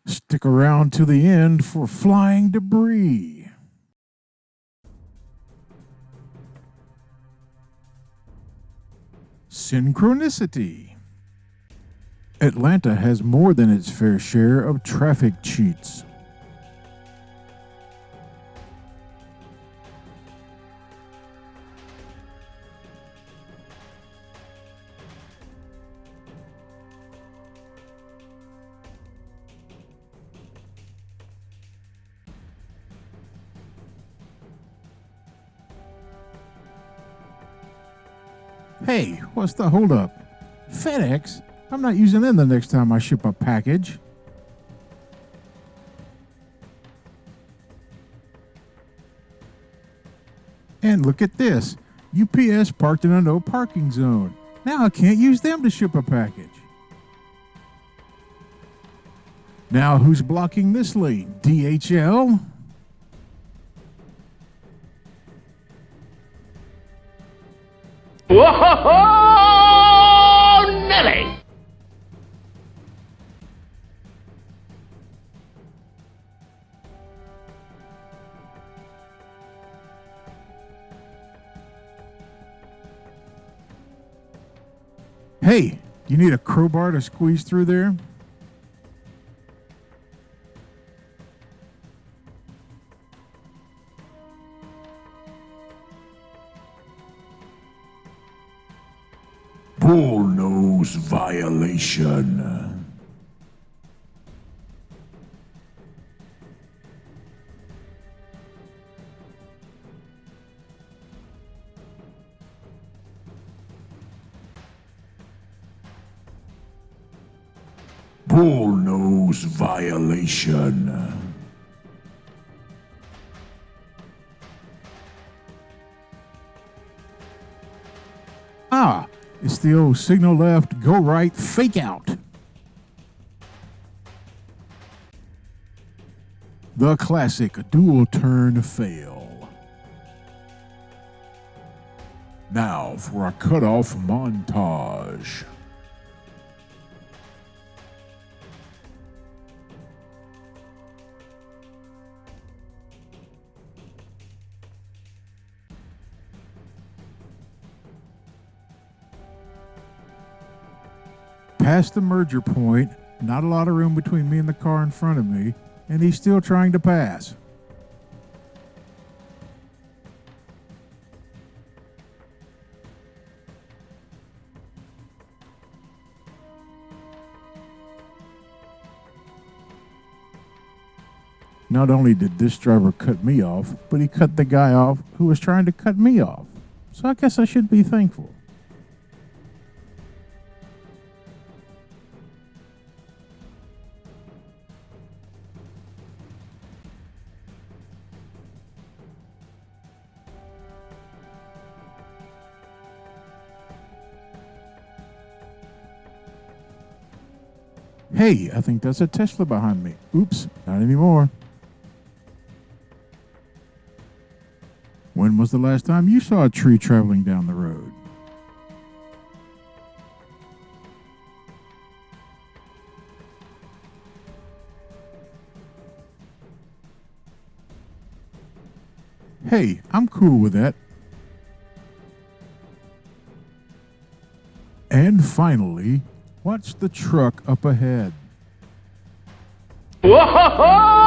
Stick around to the end for flying debris. Synchronicity. Atlanta has more than its fair share of traffic cheats. Hey, what's the holdup? FedEx? I'm not using them the next time I ship a package. And look at this. UPS parked in a no parking zone. Now I can't use them to ship a package. Now who's blocking this lane? DHL? Whoa, Nelly! Hey, you need a crowbar to squeeze through there? Bullnose violation. Bullnose violation. Ah, it's the old signal left, go right, fake out. The classic dual turn fail. Now for a cutoff montage. Past the merger point, not a lot of room between me and the car in front of me, and he's still trying to pass. Not only did this driver cut me off, but he cut the guy off who was trying to cut me off. So I guess I should be thankful. Hey, I think that's a Tesla behind me. Oops, not anymore. When was the last time you saw a tree traveling down the road? Hey, I'm cool with that. And finally, watch the truck up ahead. Whoa!